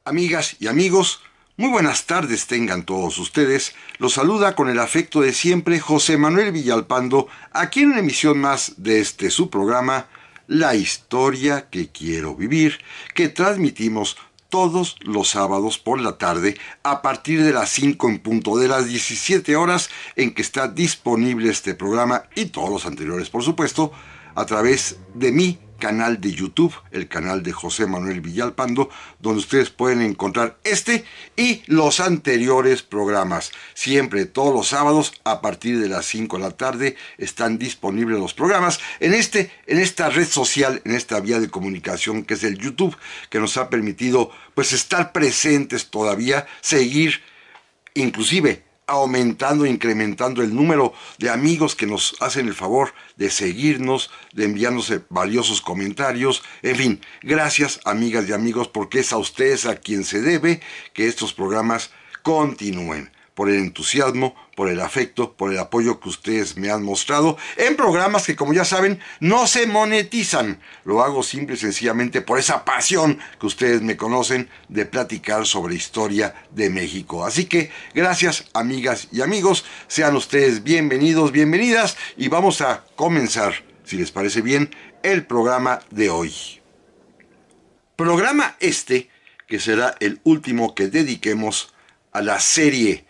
Amigas y amigos, muy buenas tardes tengan todos ustedes. Los saluda con el afecto de siempre José Manuel Villalpando, aquí en una emisión más de su programa, La historia que quiero vivir, que transmitimos todos los sábados por la tarde a partir de las 5 en punto de las 17 horas en que está disponible este programa y todos los anteriores, por supuesto, a través de mi canal de YouTube, el canal de José Manuel Villalpando, donde ustedes pueden encontrar este y los anteriores programas. Siempre, todos los sábados, a partir de las 5 de la tarde, están disponibles los programas en esta red social, en esta vía de comunicación que es el YouTube, que nos ha permitido pues estar presentes todavía, seguir inclusive aumentando, incrementando el número de amigos que nos hacen el favor de seguirnos, de enviarnos valiosos comentarios. En fin, gracias amigas y amigos, porque es a ustedes a quien se debe que estos programas continúen, por el entusiasmo, por el afecto, por el apoyo que ustedes me han mostrado en programas que, como ya saben, no se monetizan. Lo hago simple y sencillamente por esa pasión que ustedes me conocen de platicar sobre historia de México. Así que gracias, amigas y amigos, sean ustedes bienvenidos, bienvenidas, y vamos a comenzar, si les parece bien, el programa de hoy. Programa que será el último que dediquemos a la serie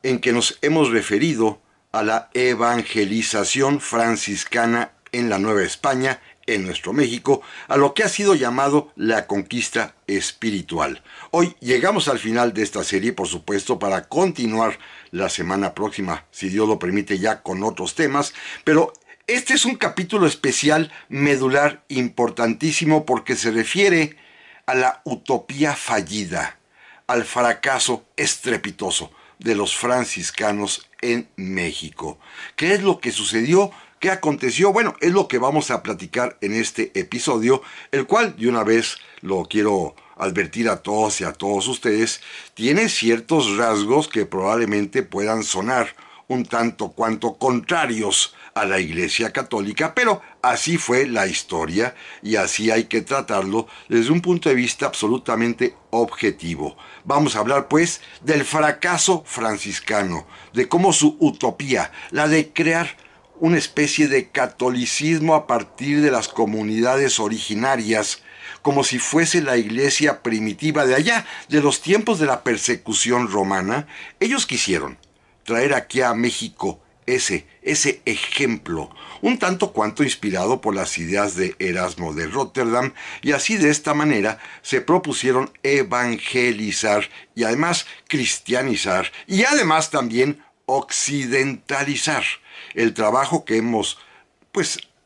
en que nos hemos referido a la evangelización franciscana en la Nueva España, en nuestro México, a lo que ha sido llamado la conquista espiritual. Hoy llegamos al final de esta serie, por supuesto, para continuar la semana próxima, si Dios lo permite, ya con otros temas, pero este es un capítulo especial, medular, importantísimo, porque se refiere a la utopía fallida, al fracaso estrepitoso de los franciscanos en México. ¿Qué es lo que sucedió? ¿Qué aconteció? Bueno, es lo que vamos a platicar en este episodio, el cual, de una vez lo quiero advertir a todos y a todos ustedes, tiene ciertos rasgos que probablemente puedan sonar un tanto cuanto contrarios a la Iglesia Católica, pero así fue la historia y así hay que tratarlo desde un punto de vista absolutamente objetivo. Vamos a hablar pues del fracaso franciscano, de cómo su utopía, la de crear una especie de catolicismo a partir de las comunidades originarias, como si fuese la iglesia primitiva de allá, de los tiempos de la persecución romana, ellos quisieron traer aquí a México ese ejemplo, un tanto cuanto inspirado por las ideas de Erasmo de Rotterdam, y así de esta manera se propusieron evangelizar y además cristianizar y además también occidentalizar. El trabajo que hemos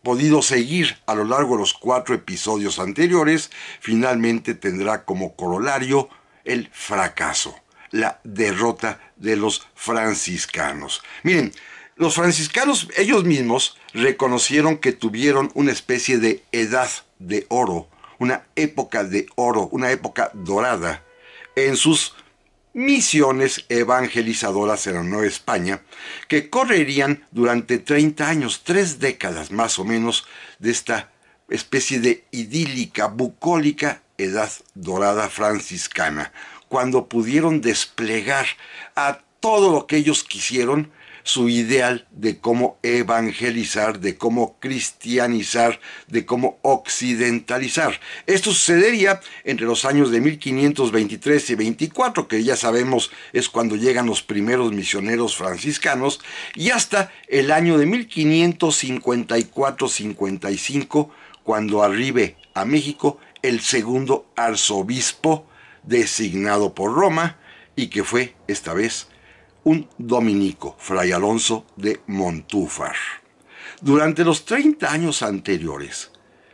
podido seguir a lo largo de los 4 episodios anteriores finalmente tendrá como corolario el fracaso, la derrota de los franciscanos. Miren, los franciscanos ellos mismos reconocieron que tuvieron una especie de edad de oro, una época de oro, una época dorada en sus misiones evangelizadoras en la Nueva España, que correrían durante 30 años, 3 décadas más o menos, de esta especie de idílica, bucólica edad dorada franciscana, cuando pudieron desplegar a todo lo que ellos quisieron, su ideal de cómo evangelizar, de cómo cristianizar, de cómo occidentalizar. Esto sucedería entre los años de 1523 y 24, que ya sabemos es cuando llegan los primeros misioneros franciscanos, y hasta el año de 1554-55, cuando arribe a México el segundo arzobispo designado por Roma, y que fue, esta vez, un dominico, Fray Alonso de Montúfar. Durante los 30 años anteriores,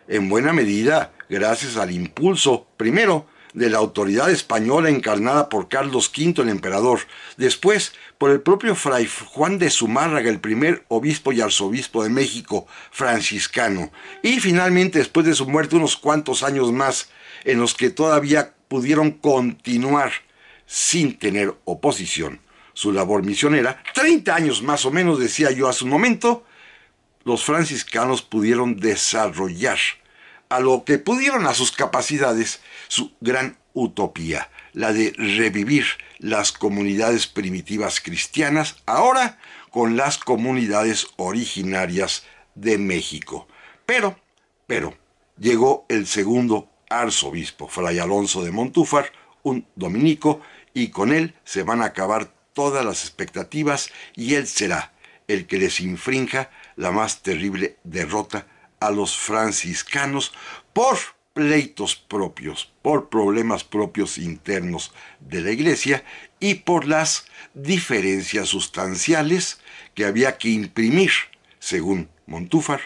en buena medida gracias al impulso, primero, de la autoridad española encarnada por Carlos V el emperador, después por el propio Fray Juan de Zumárraga, el primer obispo y arzobispo de México, franciscano, y finalmente después de su muerte unos cuantos años más, en los que todavía pudieron continuar sin tener oposición su labor misionera, 30 años más o menos, decía yo hace un momento, los franciscanos pudieron desarrollar a lo que pudieron, a sus capacidades, su gran utopía, la de revivir las comunidades primitivas cristianas, ahora con las comunidades originarias de México. Pero, llegó el segundo arzobispo, Fray Alonso de Montúfar, un dominico, y con él se van a acabar todas las expectativas y él será el que les infrinja la más terrible derrota a los franciscanos por pleitos propios, por problemas propios internos de la Iglesia y por las diferencias sustanciales que había que imprimir, según Montúfar,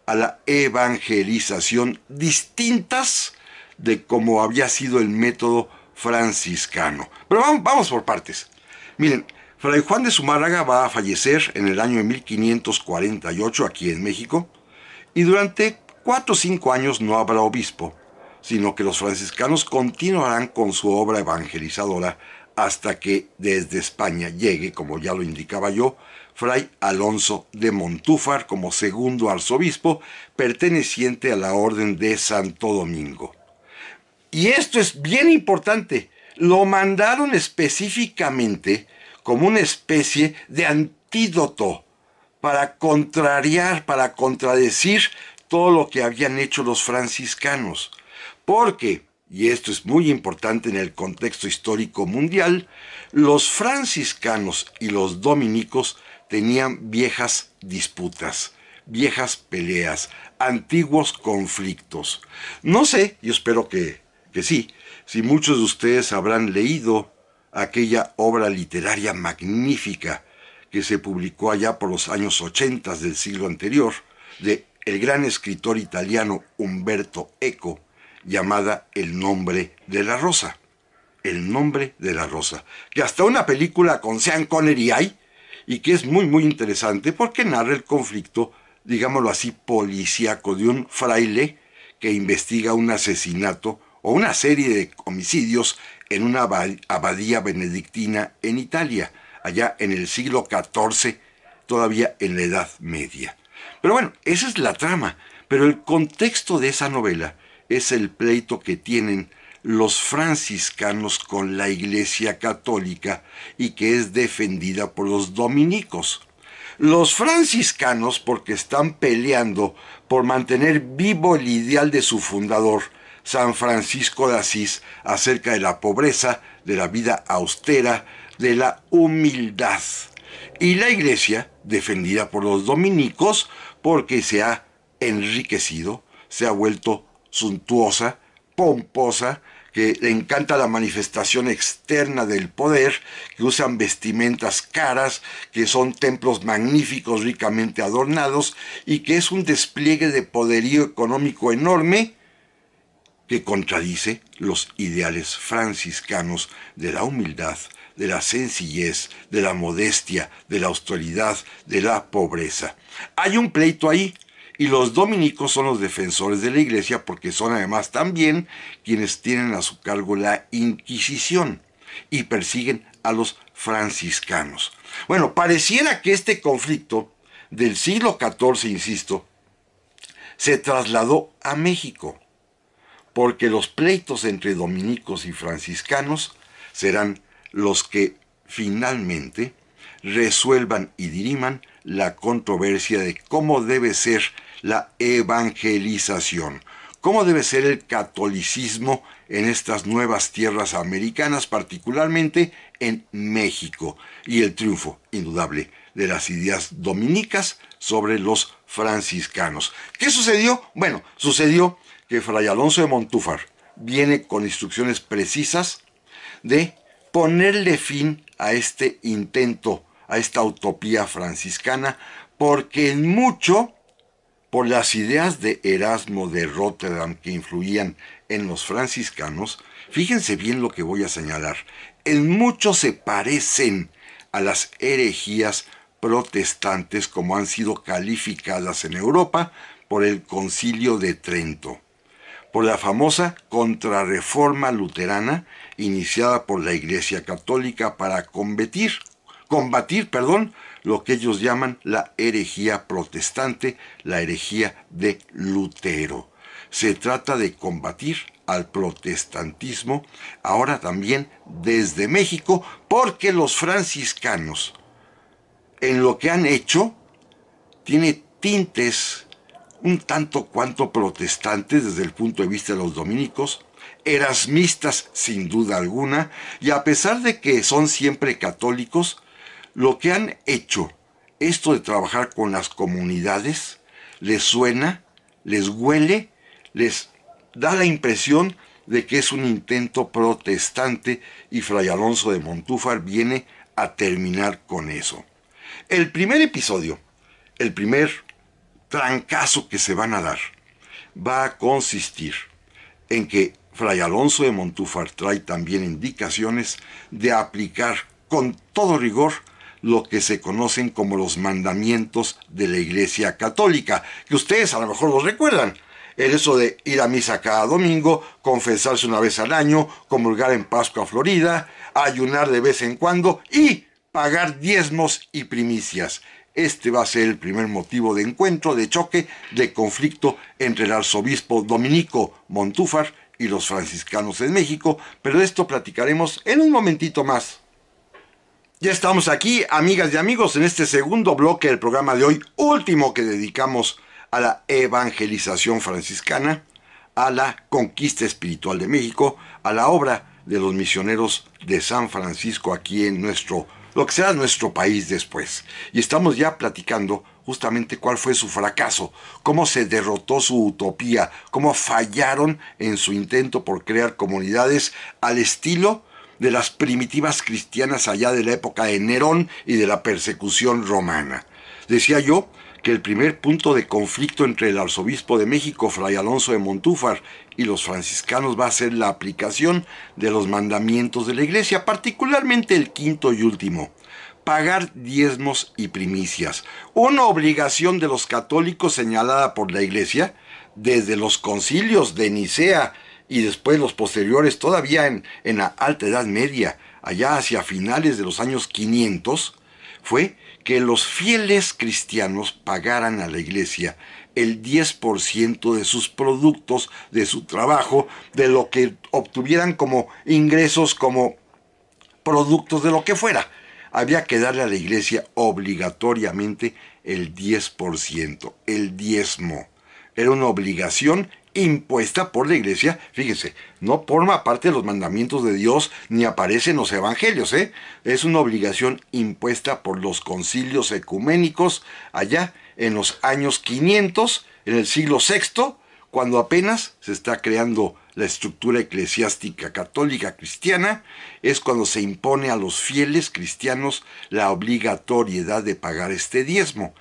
a la evangelización distintas de cómo había sido el método franciscano. Pero vamos por partes. Miren, Fray Juan de Zumárraga va a fallecer en el año de 1548 aquí en México, y durante 4 o 5 años no habrá obispo, sino que los franciscanos continuarán con su obra evangelizadora hasta que desde España llegue, como ya lo indicaba yo, Fray Alonso de Montúfar como segundo arzobispo perteneciente a la Orden de Santo Domingo. Y esto es bien importante, lo mandaron específicamente como una especie de antídoto para contrariar, para contradecir todo lo que habían hecho los franciscanos. Porque, y esto es muy importante en el contexto histórico mundial, los franciscanos y los dominicos tenían viejas disputas, viejas peleas, antiguos conflictos. No sé, yo espero que sí, si muchos de ustedes habrán leído aquella obra literaria magnífica que se publicó allá por los años 80 del siglo anterior, de el gran escritor italiano Umberto Eco, llamada El nombre de la rosa. El nombre de la rosa. Que hasta una película con Sean Connery hay, y que es muy muy interesante porque narra el conflicto, digámoslo así, policíaco de un fraile que investiga un asesinato o una serie de homicidios en una abadía benedictina en Italia, allá en el siglo XIV, todavía en la Edad Media. Pero bueno, esa es la trama, pero el contexto de esa novela es el pleito que tienen los franciscanos con la Iglesia Católica y que es defendida por los dominicos. Los franciscanos porque están peleando por mantener vivo el ideal de su fundador, San Francisco de Asís, acerca de la pobreza, de la vida austera, de la humildad. Y la Iglesia, defendida por los dominicos, porque se ha enriquecido, se ha vuelto suntuosa, pomposa, que le encanta la manifestación externa del poder, que usan vestimentas caras, que son templos magníficos, ricamente adornados, y que es un despliegue de poderío económico enorme, que contradice los ideales franciscanos de la humildad, de la sencillez, de la modestia, de la austeridad, de la pobreza. Hay un pleito ahí, y los dominicos son los defensores de la Iglesia porque son además también quienes tienen a su cargo la Inquisición y persiguen a los franciscanos. Bueno, pareciera que este conflicto del siglo XIV, insisto, se trasladó a México, porque los pleitos entre dominicos y franciscanos serán los que finalmente resuelvan y diriman la controversia de cómo debe ser la evangelización, cómo debe ser el catolicismo en estas nuevas tierras americanas, particularmente en México, y el triunfo indudable de las ideas dominicas sobre los franciscanos. ¿Qué sucedió? Bueno, sucedió que Fray Alonso de Montúfar viene con instrucciones precisas de ponerle fin a este intento, a esta utopía franciscana, porque en mucho, por las ideas de Erasmo de Rotterdam que influían en los franciscanos, fíjense bien lo que voy a señalar, en mucho se parecen a las herejías protestantes como han sido calificadas en Europa por el Concilio de Trento, por la famosa contrarreforma luterana iniciada por la Iglesia Católica para combatir, lo que ellos llaman la herejía protestante, la herejía de Lutero. Se trata de combatir al protestantismo, ahora también desde México, porque los franciscanos, en lo que han hecho, tiene tintes un tanto cuanto protestantes desde el punto de vista de los dominicos, erasmistas sin duda alguna, y a pesar de que son siempre católicos, lo que han hecho, esto de trabajar con las comunidades, les suena, les huele, les da la impresión de que es un intento protestante y Fray Alonso de Montúfar viene a terminar con eso. El primer episodio, el primer trancazo que se van a dar, va a consistir en que Fray Alonso de Montúfar trae también indicaciones de aplicar con todo rigor lo que se conocen como los mandamientos de la Iglesia Católica, que ustedes a lo mejor los recuerdan. El eso de ir a misa cada domingo, confesarse una vez al año, comulgar en Pascua Florida, ayunar de vez en cuando y pagar diezmos y primicias. Este va a ser el primer motivo de encuentro, de choque, de conflicto entre el arzobispo dominico Montúfar y los franciscanos en México, pero de esto platicaremos en un momentito más. Ya estamos aquí, amigas y amigos, en este segundo bloque del programa de hoy, último que dedicamos a la evangelización franciscana, a la conquista espiritual de México, a la obra de los misioneros de San Francisco aquí en lo que será nuestro país después. Y estamos ya platicando justamente cuál fue su fracaso, cómo se derrotó su utopía, cómo fallaron en su intento por crear comunidades al estilo de las primitivas cristianas allá de la época de Nerón y de la persecución romana. Decía yo que el primer punto de conflicto entre el arzobispo de México, Fray Alonso de Montúfar, y los franciscanos va a ser la aplicación de los mandamientos de la Iglesia, particularmente el quinto y último: pagar diezmos y primicias, una obligación de los católicos señalada por la Iglesia desde los concilios de Nicea y después los posteriores todavía en la Alta Edad Media, allá hacia finales de los años 500, fue que los fieles cristianos pagaran a la Iglesia el 10% de sus productos, de su trabajo, de lo que obtuvieran como ingresos, como productos de lo que fuera. Había que darle a la Iglesia obligatoriamente el 10%, el diezmo. Era una obligación impuesta por la Iglesia, fíjense, no forma parte de los mandamientos de Dios ni aparece en los evangelios, es una obligación impuesta por los concilios ecuménicos allá en los años 500, en el siglo VI, cuando apenas se está creando la estructura eclesiástica católica cristiana, es cuando se impone a los fieles cristianos la obligatoriedad de pagar este diezmo.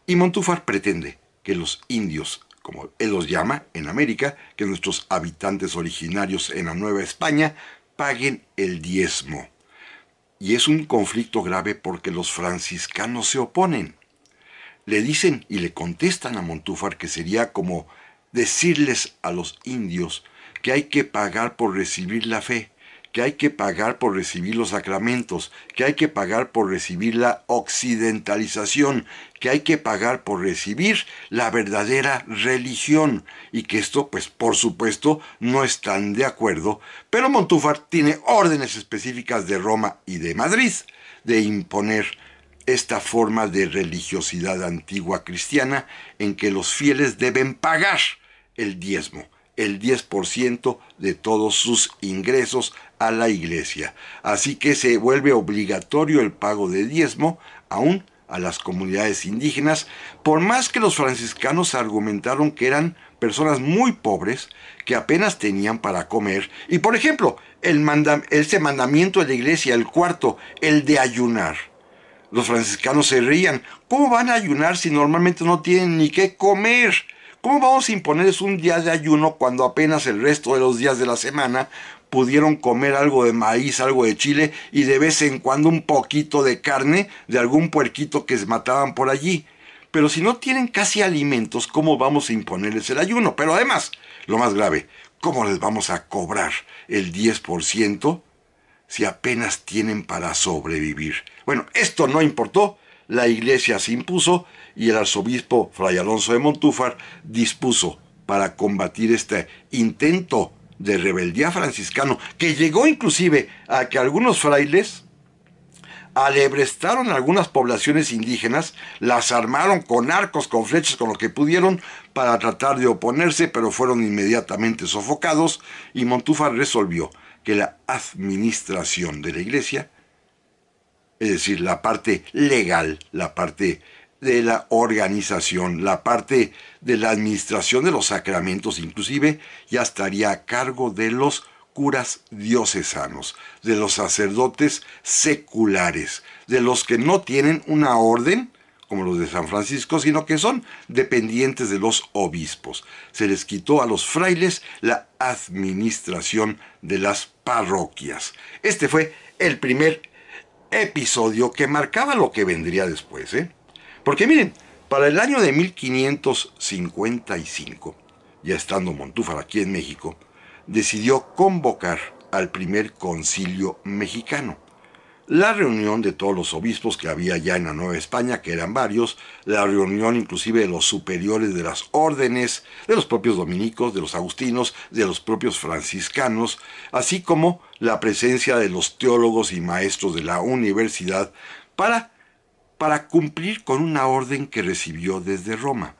Y Montúfar pretende que los indios, como él los llama en América, que nuestros habitantes originarios en la Nueva España, paguen el diezmo. Y es un conflicto grave porque los franciscanos se oponen. Le dicen y le contestan a Montúfar que sería como decirles a los indios que hay que pagar por recibir la fe, que hay que pagar por recibir los sacramentos, que hay que pagar por recibir la occidentalización, que hay que pagar por recibir la verdadera religión, y que esto, pues, por supuesto, no están de acuerdo, pero Montúfar tiene órdenes específicas de Roma y de Madrid de imponer esta forma de religiosidad antigua cristiana en que los fieles deben pagar el diezmo, el 10% de todos sus ingresos a la Iglesia. Así que se vuelve obligatorio el pago de diezmo aún a las comunidades indígenas, por más que los franciscanos argumentaron que eran personas muy pobres que apenas tenían para comer. Y por ejemplo, ese mandamiento de la Iglesia, el cuarto, el de ayunar. Los franciscanos se reían. ¿Cómo van a ayunar si normalmente no tienen ni qué comer? ¿Cómo vamos a imponerles un día de ayuno cuando apenas el resto de los días de la semana pudieron comer algo de maíz, algo de chile y de vez en cuando un poquito de carne de algún puerquito que se mataban por allí? Pero si no tienen casi alimentos, ¿cómo vamos a imponerles el ayuno? Pero además, lo más grave, ¿cómo les vamos a cobrar el 10% si apenas tienen para sobrevivir? Bueno, esto no importó, la Iglesia se impuso y el arzobispo Fray Alonso de Montúfar dispuso para combatir este intento de rebeldía franciscano, que llegó inclusive a que algunos frailes alebrestaron algunas poblaciones indígenas, las armaron con arcos, con flechas, con lo que pudieron para tratar de oponerse, pero fueron inmediatamente sofocados y Montúfar resolvió que la administración de la iglesia, es decir, la parte legal, la parte de la organización, la parte de la administración de los sacramentos inclusive, ya estaría a cargo de los curas diocesanos, de los sacerdotes seculares, de los que no tienen una orden, como los de San Francisco, sino que son dependientes de los obispos. Se les quitó a los frailes la administración de las parroquias. Este fue el primer episodio que marcaba lo que vendría después, Porque miren, para el año de 1555, ya estando Montúfar aquí en México, decidió convocar al primer concilio mexicano. La reunión de todos los obispos que había ya en la Nueva España, que eran varios, la reunión inclusive de los superiores de las órdenes, de los propios dominicos, de los agustinos, de los propios franciscanos, así como la presencia de los teólogos y maestros de la universidad para cumplir con una orden que recibió desde Roma.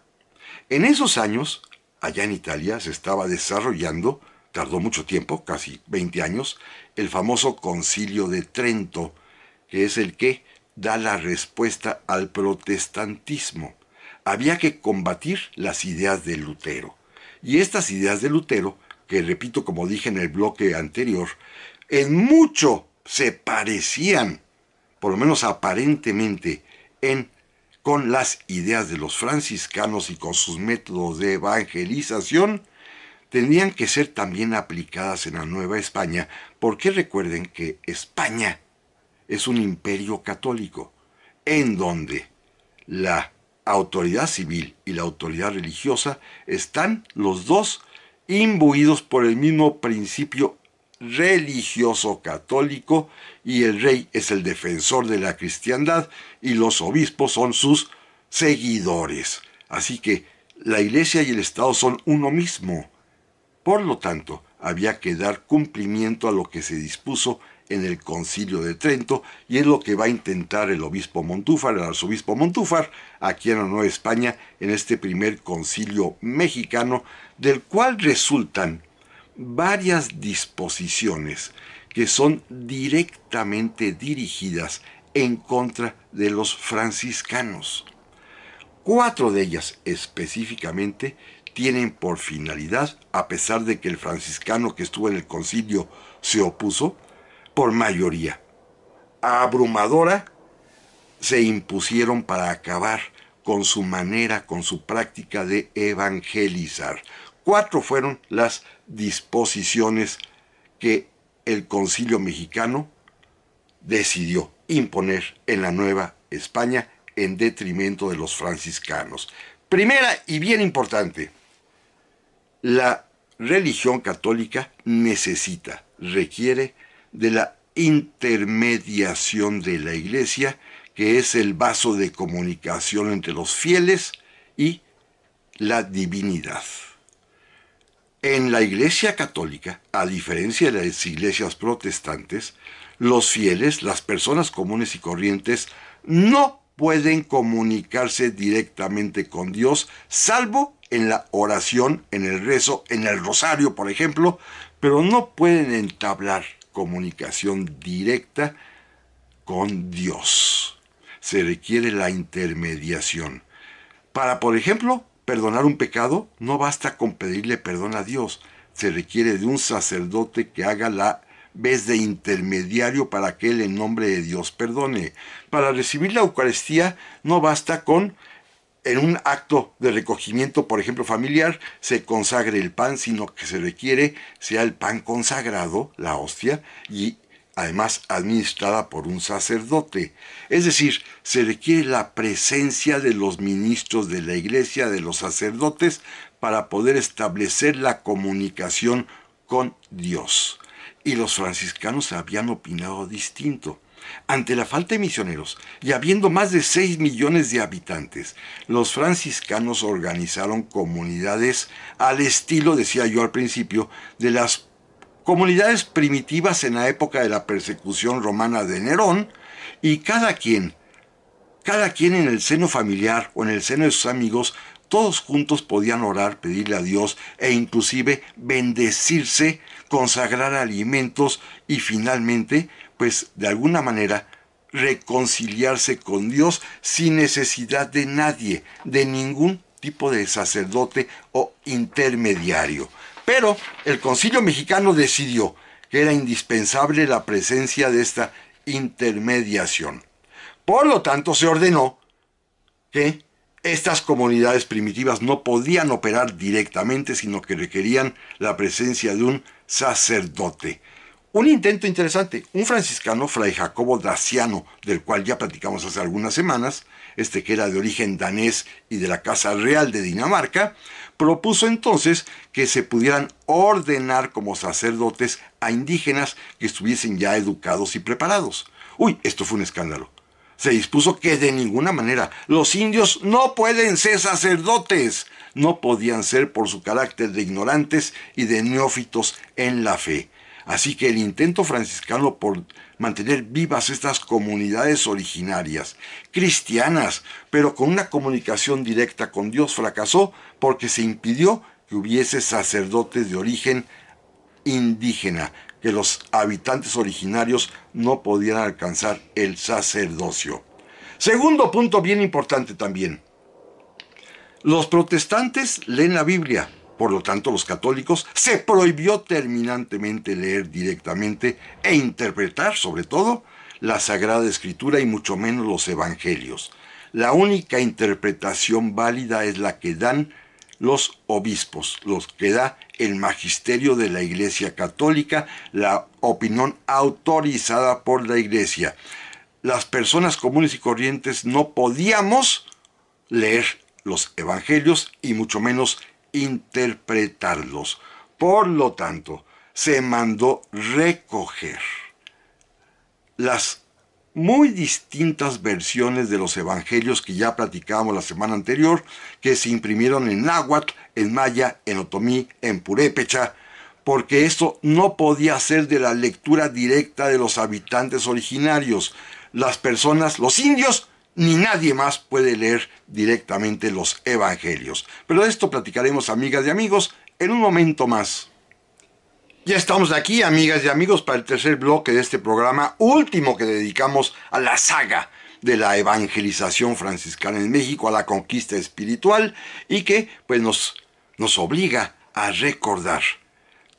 En esos años, allá en Italia, se estaba desarrollando, tardó mucho tiempo, casi 20 años, el famoso Concilio de Trento, que es el que da la respuesta al protestantismo. Había que combatir las ideas de Lutero. Y estas ideas de Lutero, que repito como dije en el bloque anterior, en mucho se parecían, por lo menos aparentemente, con las ideas de los franciscanos y con sus métodos de evangelización, tendrían que ser también aplicadas en la Nueva España, porque recuerden que España es un imperio católico, en donde la autoridad civil y la autoridad religiosa están los dos imbuidos por el mismo principio religioso católico, y el rey es el defensor de la cristiandad y los obispos son sus seguidores. Así que la iglesia y el Estado son uno mismo. Por lo tanto, había que dar cumplimiento a lo que se dispuso en el Concilio de Trento, y es lo que va a intentar el obispo Montúfar, el arzobispo Montúfar, aquí en la Nueva España, en este primer concilio mexicano, del cual resultan varias disposiciones que son directamente dirigidas en contra de los franciscanos. 4 de ellas específicamente tienen por finalidad, a pesar de que el franciscano que estuvo en el concilio se opuso, por mayoría abrumadora, se impusieron para acabar con su manera, con su práctica de evangelizar. 4 fueron las disposiciones que el Concilio Mexicano decidió imponer en la Nueva España en detrimento de los franciscanos. Primera y bien importante, la religión católica requiere de la intermediación de la Iglesia, que es el vaso de comunicación entre los fieles y la divinidad. En la Iglesia católica, a diferencia de las iglesias protestantes, los fieles, las personas comunes y corrientes, no pueden comunicarse directamente con Dios, salvo en la oración, en el rezo, en el rosario, por ejemplo, pero no pueden entablar comunicación directa con Dios. Se requiere la intermediación. Para, por ejemplo, perdonar un pecado, no basta con pedirle perdón a Dios. Se requiere de un sacerdote que haga la vez de intermediario para que él en nombre de Dios perdone. Para recibir la Eucaristía no basta con, en un acto de recogimiento, por ejemplo, familiar, se consagre el pan, sino que se requiere sea el pan consagrado, la hostia, y además administrada por un sacerdote. Es decir, se requiere la presencia de los ministros de la Iglesia, de los sacerdotes, para poder establecer la comunicación con Dios. Y los franciscanos habían opinado distinto. Ante la falta de misioneros y habiendo más de 6 millones de habitantes, los franciscanos organizaron comunidades al estilo, decía yo al principio, de las comunidades primitivas en la época de la persecución romana de Nerón, y cada quien en el seno familiar o en el seno de sus amigos, todos juntos podían orar, pedirle a Dios e inclusive bendecirse, consagrar alimentos y finalmente, pues de alguna manera, reconciliarse con Dios sin necesidad de nadie, de ningún tipo de sacerdote o intermediario. Pero el Concilio Mexicano decidió que era indispensable la presencia de esta intermediación. Por lo tanto, se ordenó que estas comunidades primitivas no podían operar directamente, sino que requerían la presencia de un sacerdote. Un intento interesante. Un franciscano, Fray Jacobo Daciano, del cual ya platicamos hace algunas semanas, que era de origen danés y de la Casa Real de Dinamarca, propuso entonces que se pudieran ordenar como sacerdotes a indígenas que estuviesen ya educados y preparados. Uy, esto fue un escándalo. Se dispuso que de ninguna manera los indios no pueden ser sacerdotes. No podían ser por su carácter de ignorantes y de neófitos en la fe. Así que el intento franciscano por mantener vivas estas comunidades originarias, cristianas, pero con una comunicación directa con Dios, fracasó porque se impidió que hubiese sacerdotes de origen indígena, que los habitantes originarios no podían alcanzar el sacerdocio. Segundo punto bien importante también. Los protestantes leen la Biblia, por lo tanto los católicos se prohibió terminantemente leer directamente e interpretar, sobre todo, la Sagrada Escritura y mucho menos los Evangelios. La única interpretación válida es la que dan los obispos, los que da el magisterio de la Iglesia Católica, la opinión autorizada por la Iglesia. Las personas comunes y corrientes no podíamos leer los evangelios y mucho menos interpretarlos. Por lo tanto, se mandó recoger las muy distintas versiones de los evangelios que ya platicábamos la semana anterior, que se imprimieron en náhuatl, en maya, en otomí, en purépecha, porque esto no podía ser de la lectura directa de los habitantes originarios. Las personas, los indios, ni nadie más puede leer directamente los evangelios. Pero de esto platicaremos, amigas y amigos, en un momento más. Ya estamos aquí, amigas y amigos, para el tercer bloque de este programa, último que dedicamos a la saga de la evangelización franciscana en México, a la conquista espiritual, y que pues nos obliga a recordar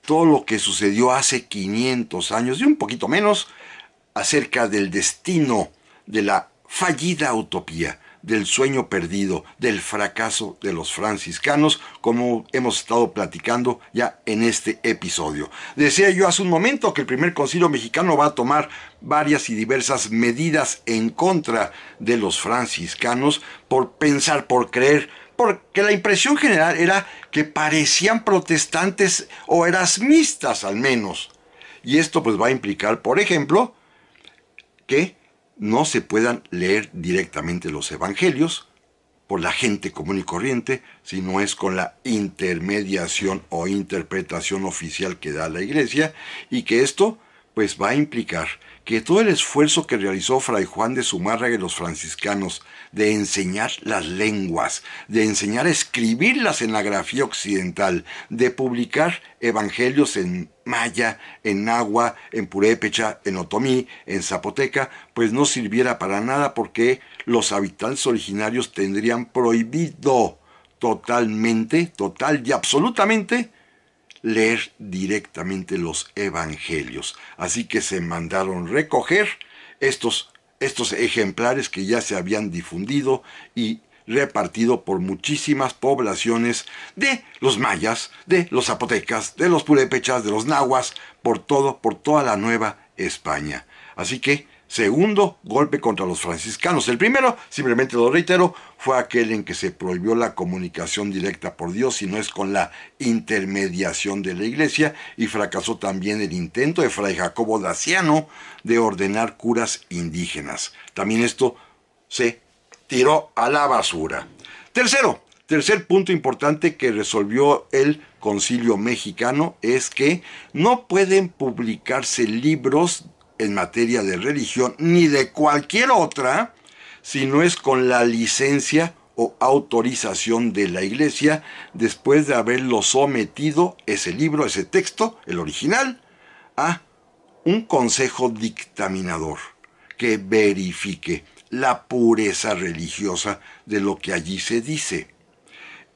todo lo que sucedió hace 500 años y un poquito menos acerca del destino de la fallida utopía, del sueño perdido, del fracaso de los franciscanos, como hemos estado platicando ya en este episodio. Decía yo hace un momento que el primer concilio mexicano va a tomar varias y diversas medidas en contra de los franciscanos por pensar, por creer, porque la impresión general era que parecían protestantes o erasmistas al menos. Y esto pues va a implicar, por ejemplo, que no se puedan leer directamente los evangelios por la gente común y corriente, sino es con la intermediación o interpretación oficial que da la Iglesia, y que esto pues va a implicar que todo el esfuerzo que realizó Fray Juan de Zumárraga y los franciscanos de enseñar las lenguas, de enseñar a escribirlas en la grafía occidental, de publicar evangelios en maya, en náhuatl, en purépecha, en otomí, en zapoteca, pues no sirviera para nada porque los habitantes originarios tendrían prohibido totalmente, total y absolutamente, leer directamente los evangelios. Así que se mandaron recoger estos ejemplares que ya se habían difundido y repartido por muchísimas poblaciones de los mayas, de los zapotecas, de los purépechas, de los nahuas, por toda la Nueva España. Así que segundo golpe contra los franciscanos. El primero, simplemente lo reitero, fue aquel en que se prohibió la comunicación directa por Dios, si no es con la intermediación de la Iglesia, y fracasó también el intento de Fray Jacobo Daciano de ordenar curas indígenas. También esto se tiró a la basura. Tercer punto importante que resolvió el Concilio Mexicano es que no pueden publicarse libros en materia de religión ni de cualquier otra si no es con la licencia o autorización de la Iglesia después de haberlo sometido, ese libro, ese texto, el original, a un consejo dictaminador que verifique la pureza religiosa de lo que allí se dice.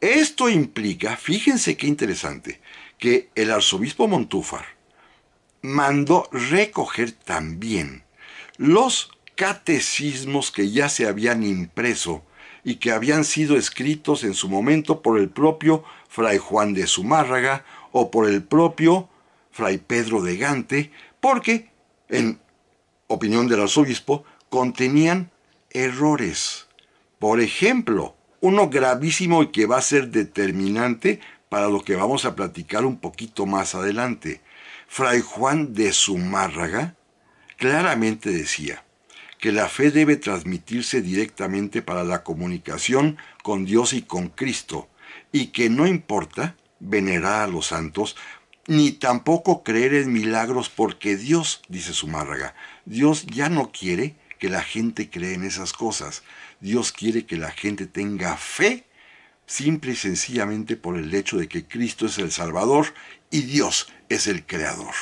Esto implica, fíjense qué interesante, que el arzobispo Montúfar mandó recoger también los catecismos que ya se habían impreso y que habían sido escritos en su momento por el propio Fray Juan de Zumárraga o por el propio Fray Pedro de Gante, porque, en opinión del arzobispo, contenían errores. Por ejemplo, uno gravísimo y que va a ser determinante para lo que vamos a platicar un poquito más adelante. Fray Juan de Zumárraga claramente decía que la fe debe transmitirse directamente para la comunicación con Dios y con Cristo, y que no importa venerar a los santos, ni tampoco creer en milagros, porque Dios, dice Zumárraga, Dios ya no quiere que la gente cree en esas cosas. Dios quiere que la gente tenga fe simple y sencillamente por el hecho de que Cristo es el Salvador y Dios es el Creador.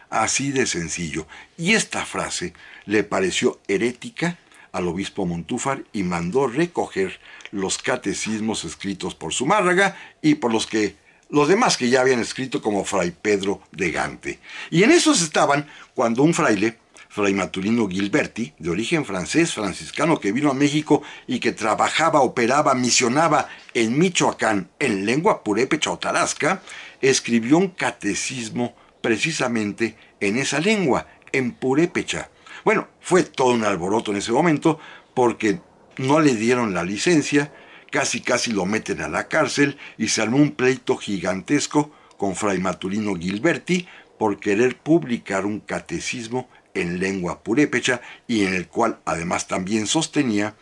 Así de sencillo. Y esta frase le pareció herética al obispo Montúfar y mandó recoger los catecismos escritos por Zumárraga y por los demás que ya habían escrito, como Fray Pedro de Gante. Y en esos estaban cuando un fraile, Fray Matulino Gilberti, de origen francés, franciscano, que vino a México y que trabajaba, operaba, misionaba en Michoacán en lengua purépecha o tarasca, escribió un catecismo precisamente en esa lengua, en purépecha. Bueno, fue todo un alboroto en ese momento porque no le dieron la licencia, casi lo meten a la cárcel y se armó un pleito gigantesco con Fray Matulino Gilberti por querer publicar un catecismo en lengua purépecha y en el cual además también sostenía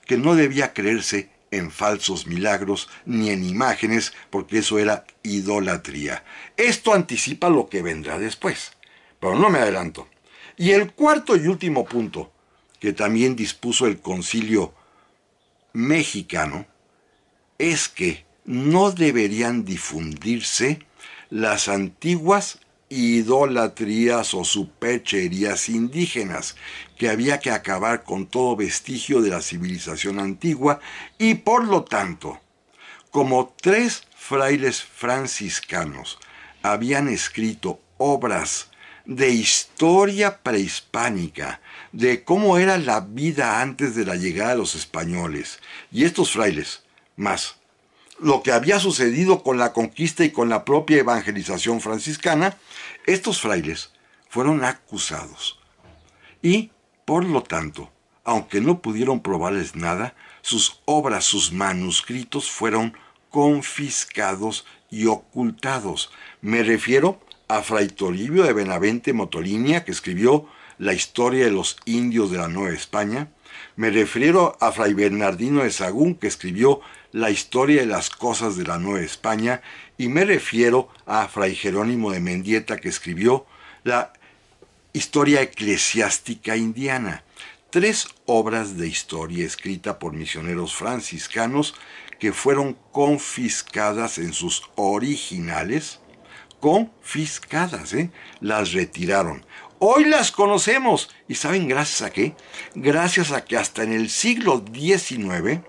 que no debía creerse en falsos milagros ni en imágenes, porque eso era idolatría. Esto anticipa lo que vendrá después, pero no me adelanto. Y el cuarto y último punto que también dispuso el Concilio Mexicano es que no deberían difundirse las antiguas idolatrías o supercherías indígenas, que había que acabar con todo vestigio de la civilización antigua, y por lo tanto, como 3 frailes franciscanos habían escrito obras de historia prehispánica, de cómo era la vida antes de la llegada de los españoles, y estos frailes, más lo que había sucedido con la conquista y con la propia evangelización franciscana, estos frailes fueron acusados. Y, por lo tanto, aunque no pudieron probarles nada, sus obras, sus manuscritos fueron confiscados y ocultados. Me refiero a Fray Toribio de Benavente Motolinia, que escribió La historia de los indios de la Nueva España. Me refiero a Fray Bernardino de Sahagún, que escribió La historia de las cosas de la Nueva España, y me refiero a Fray Jerónimo de Mendieta, que escribió La historia eclesiástica indiana. 3 obras de historia escritas por misioneros franciscanos que fueron confiscadas en sus originales. Confiscadas, las retiraron. Hoy las conocemos. ¿Y saben gracias a qué? Gracias a que hasta en el siglo XIX,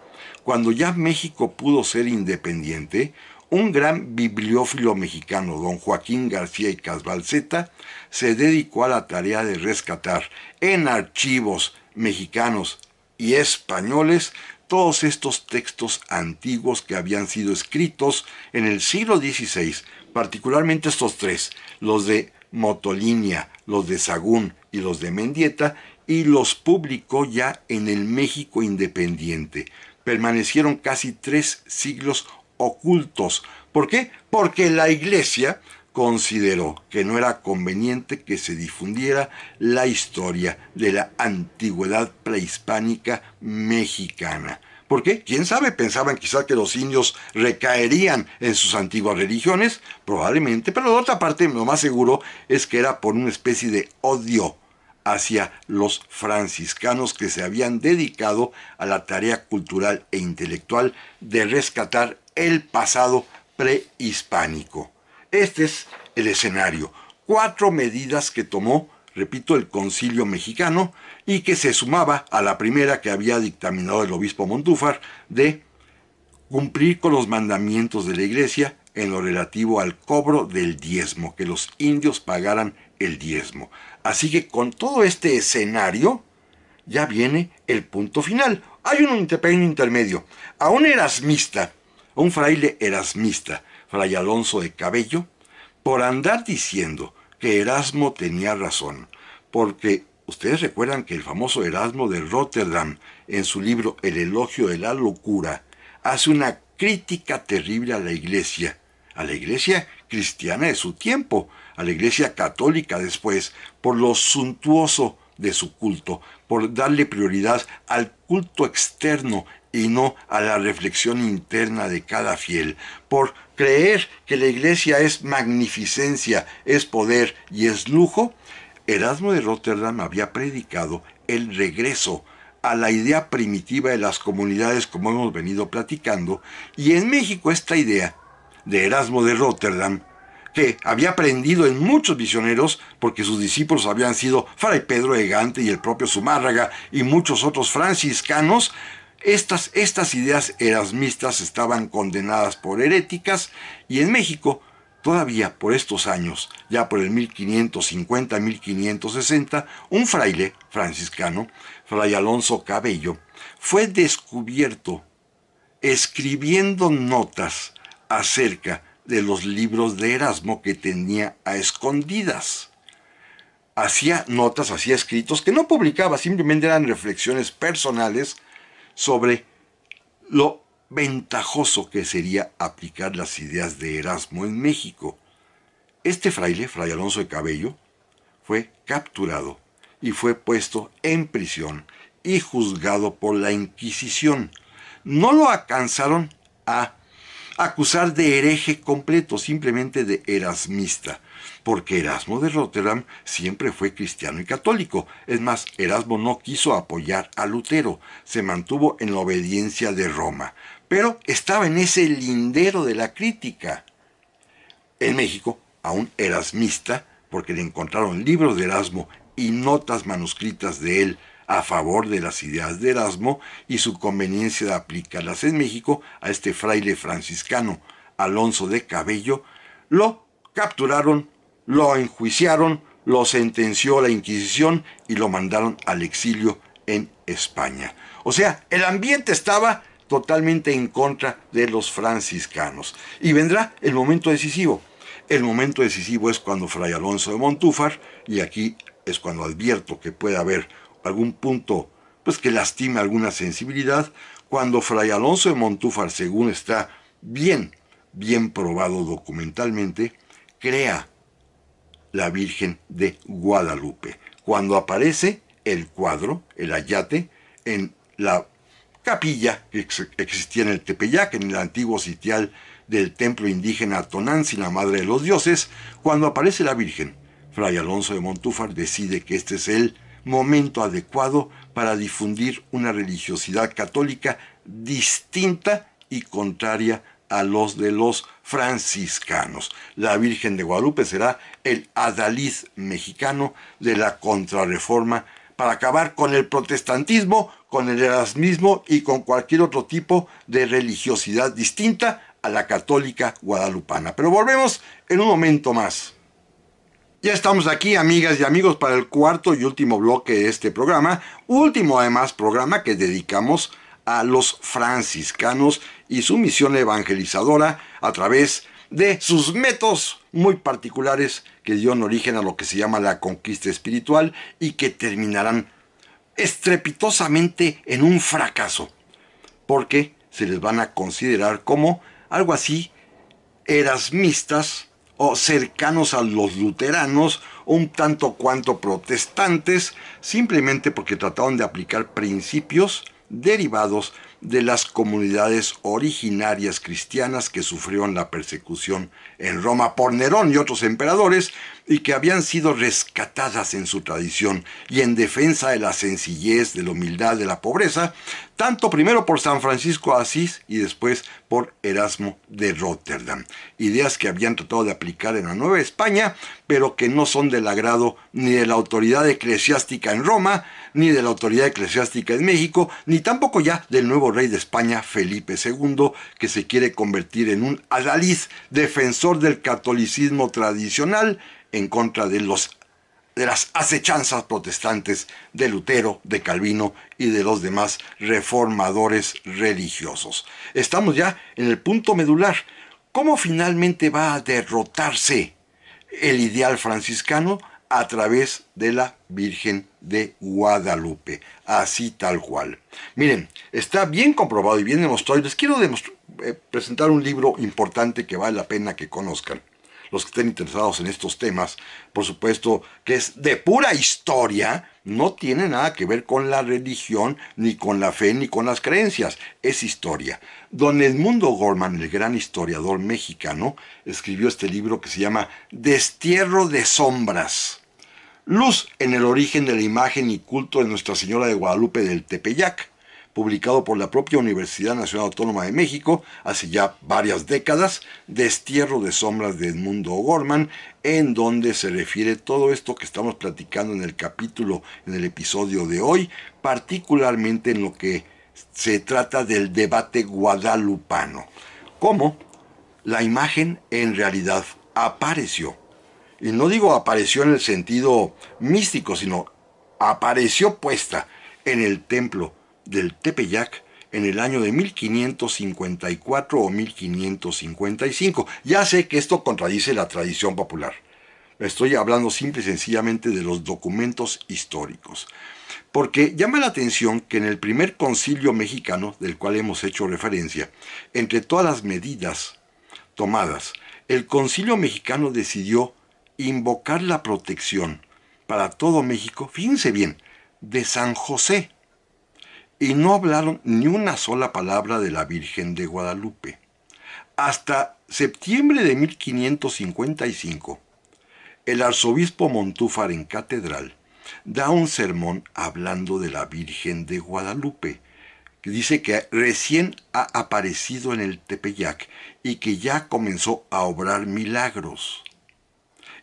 cuando ya México pudo ser independiente, un gran bibliófilo mexicano, don Joaquín García y Casbalceta, se dedicó a la tarea de rescatar en archivos mexicanos y españoles todos estos textos antiguos que habían sido escritos en el siglo XVI, particularmente estos 3, los de Motolinia, los de Sahagún y los de Mendieta, y los publicó ya en el México independiente. Permanecieron casi 3 siglos ocultos. ¿Por qué? Porque la Iglesia consideró que no era conveniente que se difundiera la historia de la antigüedad prehispánica mexicana. ¿Por qué? ¿Quién sabe? Pensaban quizás que los indios recaerían en sus antiguas religiones, probablemente, pero de otra parte lo más seguro es que era por una especie de odio hacia los franciscanos que se habían dedicado a la tarea cultural e intelectual de rescatar el pasado prehispánico. Este es el escenario. 4 medidas que tomó, repito, el Concilio Mexicano y que se sumaba a la primera que había dictaminado el obispo Montúfar de cumplir con los mandamientos de la Iglesia en lo relativo al cobro del diezmo, que los indios pagaran el diezmo. Así que con todo este escenario ya viene el punto final. Hay un pequeño intermedio. A un erasmista, a un fraile erasmista, Fray Alonso de Cabello, por andar diciendo que Erasmo tenía razón, porque ustedes recuerdan que el famoso Erasmo de Rotterdam, en su libro El elogio de la locura, hace una crítica terrible a la Iglesia cristiana de su tiempo, a la Iglesia católica después, por lo suntuoso de su culto, por darle prioridad al culto externo y no a la reflexión interna de cada fiel, por creer que la Iglesia es magnificencia, es poder y es lujo. Erasmo de Rotterdam había predicado el regreso a la idea primitiva de las comunidades, como hemos venido platicando, y en México esta idea de Erasmo de Rotterdam, que había aprendido en muchos misioneros, porque sus discípulos habían sido Fray Pedro de Gante y el propio Zumárraga y muchos otros franciscanos. Estas ideas erasmistas estaban condenadas por heréticas, y en México, todavía por estos años, ya por el 1550-1560, un fraile franciscano, Fray Alonso Cabello, fue descubierto escribiendo notas acerca de los libros de Erasmo que tenía a escondidas. Hacía notas, hacía escritos que no publicaba, simplemente eran reflexiones personales sobre lo ventajoso que sería aplicar las ideas de Erasmo en México. Este fraile, Fray Alonso de Cabello, fue capturado y fue puesto en prisión y juzgado por la Inquisición. No lo alcanzaron a acusar de hereje completo, simplemente de erasmista, porque Erasmo de Rotterdam siempre fue cristiano y católico. Es más, Erasmo no quiso apoyar a Lutero, se mantuvo en la obediencia de Roma, pero estaba en ese lindero de la crítica. En México, a un erasmista, porque le encontraron libros de Erasmo y notas manuscritas de él a favor de las ideas de Erasmo y su conveniencia de aplicarlas en México, a este fraile franciscano Alonso de Cabello, lo capturaron, lo enjuiciaron, lo sentenció la Inquisición y lo mandaron al exilio en España. O sea, el ambiente estaba totalmente en contra de los franciscanos. Y vendrá el momento decisivo. El momento decisivo es cuando Fray Alonso de Montúfar, y aquí es cuando advierto que puede haber algún punto pues que lastime alguna sensibilidad, cuando Fray Alonso de Montúfar, según está bien probado documentalmente, crea la Virgen de Guadalupe. Cuando aparece el cuadro, el ayate, en la capilla que existía en el Tepeyac, en el antiguo sitial del templo indígena Tonantzin, la madre de los dioses, cuando aparece la Virgen, Fray Alonso de Montúfar decide que este es el momento adecuado para difundir una religiosidad católica distinta y contraria a los de los franciscanos. La Virgen de Guadalupe será el adalid mexicano de la contrarreforma para acabar con el protestantismo, con el erasmismo y con cualquier otro tipo de religiosidad distinta a la católica guadalupana. Pero volvemos en un momento más. Ya estamos aquí, amigas y amigos, para el cuarto y último bloque de este programa. Último, además, programa que dedicamos a los franciscanos y su misión evangelizadora a través de sus métodos muy particulares que dieron origen a lo que se llama la conquista espiritual y que terminarán estrepitosamente en un fracaso, porque se les van a considerar como algo así erasmistas o cercanos a los luteranos, un tanto cuanto protestantes, simplemente porque trataron de aplicar principios derivados de las comunidades originarias cristianas que sufrieron la persecución en Roma por Nerón y otros emperadores y que habían sido rescatadas en su tradición y en defensa de la sencillez, de la humildad, de la pobreza, tanto primero por San Francisco de Asís y después por Erasmo de Róterdam. Ideas que habían tratado de aplicar en la Nueva España, pero que no son del agrado ni de la autoridad eclesiástica en Roma, ni de la autoridad eclesiástica en México, ni tampoco ya del nuevo rey de España, Felipe II, que se quiere convertir en un adalid defensor del catolicismo tradicional en contra de las acechanzas protestantes de Lutero, de Calvino y de los demás reformadores religiosos. Estamos ya en el punto medular. ¿Cómo finalmente va a derrotarse el ideal franciscano? A través de la Virgen de Guadalupe, así tal cual. Miren, está bien comprobado y bien demostrado, y les quiero presentar un libro importante que vale la pena que conozcan. Los que estén interesados en estos temas, por supuesto que es de pura historia, no tiene nada que ver con la religión, ni con la fe, ni con las creencias, es historia. Don Edmundo Gorman, el gran historiador mexicano, escribió este libro que se llama Destierro de sombras. Luz en el origen de la imagen y culto de Nuestra Señora de Guadalupe del Tepeyac, publicado por la propia Universidad Nacional Autónoma de México hace ya varias décadas, Destierro de sombras de Edmundo Gorman, en donde se refiere todo esto que estamos platicando en el capítulo, en el episodio de hoy, particularmente en lo que se trata del debate guadalupano. Cómo la imagen en realidad apareció. Y no digo apareció en el sentido místico, sino apareció puesta en el templo del Tepeyac en el año de 1554 o 1555. Ya sé que esto contradice la tradición popular. Estoy hablando simple y sencillamente de los documentos históricos. Porque llama la atención que en el primer concilio mexicano, del cual hemos hecho referencia, entre todas las medidas tomadas, el concilio mexicano decidió invocar la protección para todo México, fíjense bien, de San José. Y no hablaron ni una sola palabra de la Virgen de Guadalupe. Hasta septiembre de 1555, el arzobispo Montúfar en catedral da un sermón hablando de la Virgen de Guadalupe, que dice que recién ha aparecido en el Tepeyac y que ya comenzó a obrar milagros.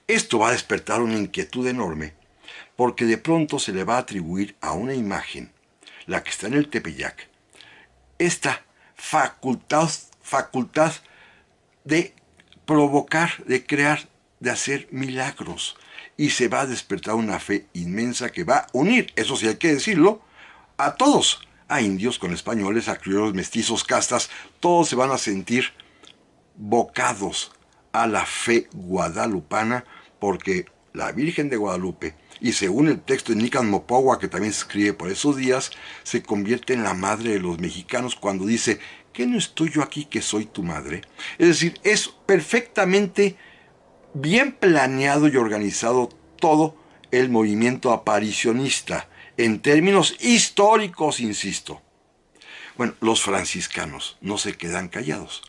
Esto va a despertar una inquietud enorme, porque de pronto se le va a atribuir a una imagen, la que está en el Tepeyac, esta facultad de provocar, de crear, de hacer milagros. Y se va a despertar una fe inmensa que va a unir, eso sí hay que decirlo, a todos, a indios con españoles, a criollos, mestizos, castas, todos se van a sentir bocados a la fe guadalupana, porque la Virgen de Guadalupe, y según el texto de Nican Mopogua, que también se escribe por esos días, se convierte en la madre de los mexicanos cuando dice, ¿qué no estoy yo aquí que soy tu madre? Es decir, es perfectamente bien planeado y organizado todo el movimiento aparicionista, en términos históricos, insisto. Bueno, los franciscanos no se quedan callados.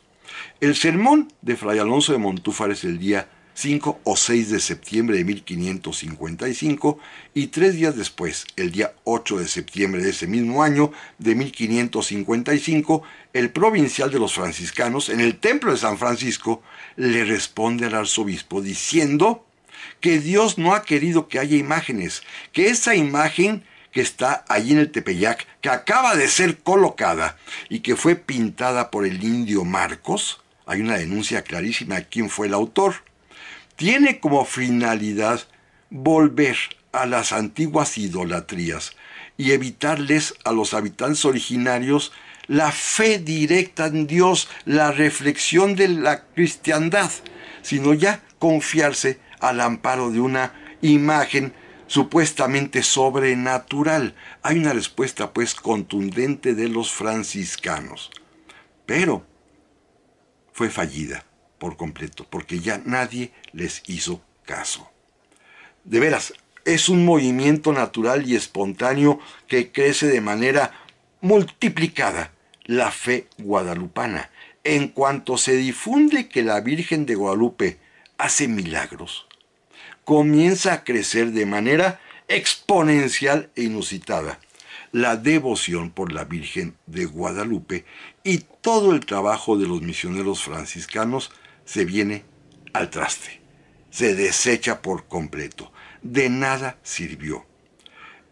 El sermón de Fray Alonso de Montúfar es el día 5 o 6 de septiembre de 1555 y 3 días después, el día 8 de septiembre de ese mismo año de 1555, el provincial de los franciscanos en el templo de San Francisco le responde al arzobispo diciendo que Dios no ha querido que haya imágenes, que esa imagen que está allí en el Tepeyac, que acaba de ser colocada y que fue pintada por el indio Marcos, hay una denuncia clarísima de quién fue el autor, tiene como finalidad volver a las antiguas idolatrías y evitarles a los habitantes originarios la fe directa en Dios, la reflexión de la cristiandad, sino ya confiarse al amparo de una imagen supuestamente sobrenatural. Hay una respuesta pues contundente de los franciscanos, pero fue fallida por completo, porque ya nadie les hizo caso. De veras, es un movimiento natural y espontáneo que crece de manera multiplicada, la fe guadalupana. En cuanto se difunde que la Virgen de Guadalupe hace milagros, comienza a crecer de manera exponencial e inusitada la devoción por la Virgen de Guadalupe, y todo el trabajo de los misioneros franciscanos se viene al traste, se desecha por completo, de nada sirvió.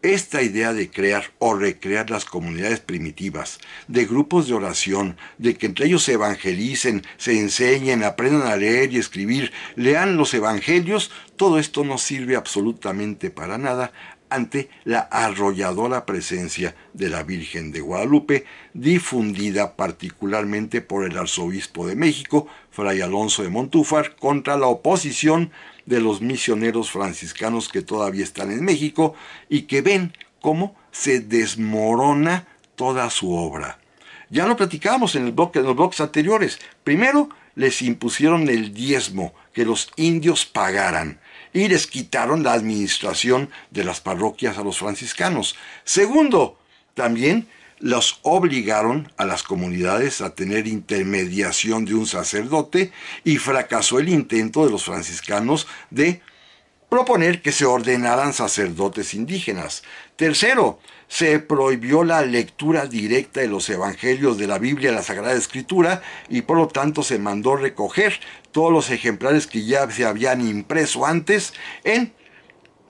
Esta idea de crear o recrear las comunidades primitivas, de grupos de oración, de que entre ellos se evangelicen, se enseñen, aprendan a leer y escribir, lean los evangelios, todo esto no sirve absolutamente para nada ante la arrolladora presencia de la Virgen de Guadalupe, difundida particularmente por el arzobispo de México, Fray Alonso de Montúfar, contra la oposición de los misioneros franciscanos que todavía están en México y que ven cómo se desmorona toda su obra. Ya lo platicábamos en los bloques anteriores. Primero les impusieron el diezmo, que los indios pagaran, y les quitaron la administración de las parroquias a los franciscanos. Segundo, también los obligaron a las comunidades a tener intermediación de un sacerdote, y fracasó el intento de los franciscanos de proponer que se ordenaran sacerdotes indígenas. Tercero, se prohibió la lectura directa de los evangelios de la Biblia, la Sagrada Escritura, y por lo tanto se mandó recoger todos los ejemplares que ya se habían impreso antes en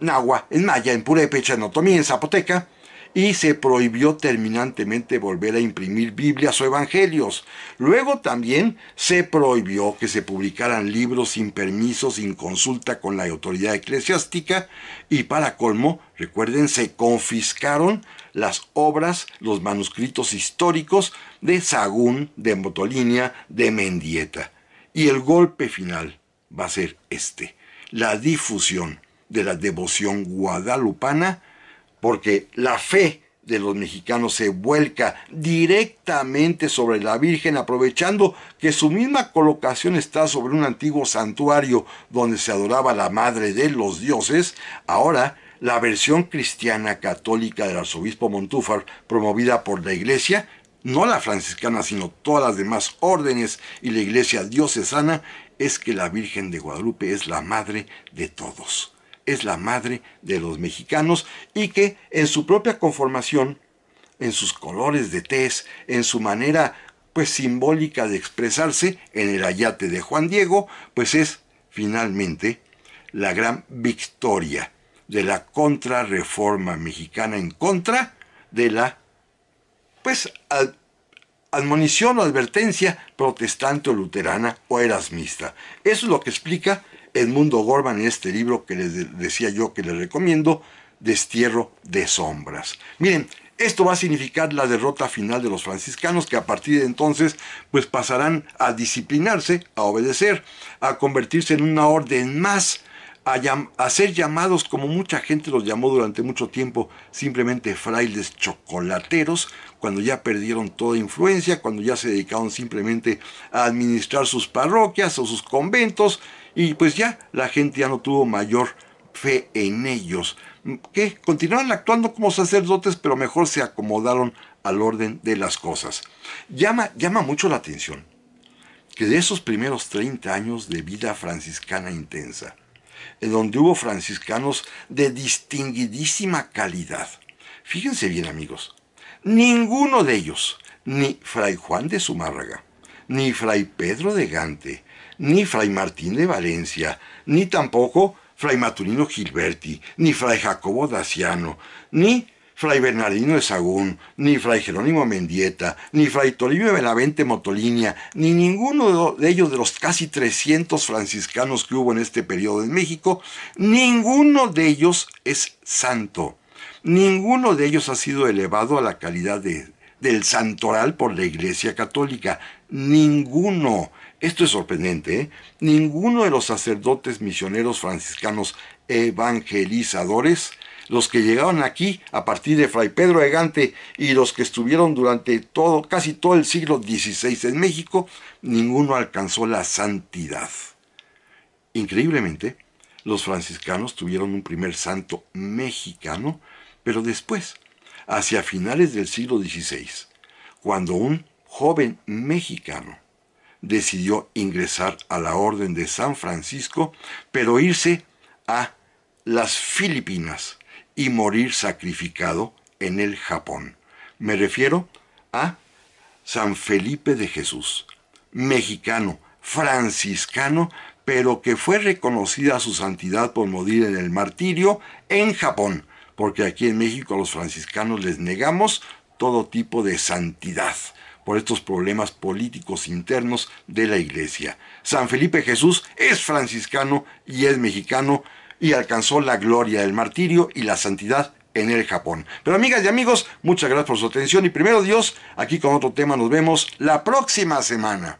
náhuatl, en maya, en purépecha, en otomí, en zapoteca, y se prohibió terminantemente volver a imprimir Biblias o evangelios. Luego también se prohibió que se publicaran libros sin permiso, sin consulta con la autoridad eclesiástica, y para colmo, recuerden, se confiscaron las obras, los manuscritos históricos de Sahagún, de Motolinía, de Mendieta. Y el golpe final va a ser la difusión de la devoción guadalupana, porque la fe de los mexicanos se vuelca directamente sobre la Virgen, aprovechando que su misma colocación está sobre un antiguo santuario donde se adoraba a la Madre de los Dioses. Ahora, la versión cristiana católica del arzobispo Montúfar, promovida por la Iglesia, no la franciscana, sino todas las demás órdenes y la Iglesia diocesana, es que la Virgen de Guadalupe es la madre de todos. Es la madre de los mexicanos, y que en su propia conformación, en sus colores de tez, en su manera pues simbólica de expresarse, en el ayate de Juan Diego, pues es finalmente la gran victoria de la contrarreforma mexicana en contra de la pues admonición o advertencia protestante o luterana o erasmista. Eso es lo que explica Edmundo Gorman en este libro que les decía yo que les recomiendo, Destierro de Sombras. Miren, esto va a significar la derrota final de los franciscanos, que a partir de entonces pues pasarán a disciplinarse, a obedecer, a convertirse en una orden más, a ser llamados, como mucha gente los llamó durante mucho tiempo, simplemente frailes chocolateros, cuando ya perdieron toda influencia, cuando ya se dedicaron simplemente a administrar sus parroquias o sus conventos, y pues ya la gente ya no tuvo mayor fe en ellos, que continuaron actuando como sacerdotes, pero mejor se acomodaron al orden de las cosas. Llama mucho la atención que de esos primeros 30 años de vida franciscana intensa, en donde hubo franciscanos de distinguidísima calidad, fíjense bien, amigos, ninguno de ellos, ni Fray Juan de Zumárraga, ni Fray Pedro de Gante, ni Fray Martín de Valencia, ni tampoco Fray Maturino Gilberti, ni Fray Jacobo Daciano, ni Fray Bernardino de Sahagún, ni Fray Jerónimo Mendieta, ni Fray Toribio de Benavente Motolinía, ni ninguno de ellos, de los casi 300 franciscanos que hubo en este periodo en México, ninguno de ellos es santo. Ninguno de ellos ha sido elevado a la calidad del santoral por la Iglesia Católica. Ninguno. Esto es sorprendente, ¿eh? Ninguno de los sacerdotes misioneros franciscanos evangelizadores, los que llegaron aquí a partir de Fray Pedro de Gante y los que estuvieron durante casi todo el siglo XVI en México, ninguno alcanzó la santidad. Increíblemente, los franciscanos tuvieron un primer santo mexicano, pero después, hacia finales del siglo XVI, cuando un joven mexicano decidió ingresar a la Orden de San Francisco, pero irse a las Filipinas y morir sacrificado en el Japón. Me refiero a San Felipe de Jesús, mexicano, franciscano, pero que fue reconocida su santidad por morir en el martirio en Japón, porque aquí en México a los franciscanos les negamos todo tipo de santidad por estos problemas políticos internos de la Iglesia. San Felipe Jesús es franciscano y es mexicano y alcanzó la gloria del martirio y la santidad en el Japón. Pero amigas y amigos, muchas gracias por su atención y primero Dios, aquí con otro tema nos vemos la próxima semana.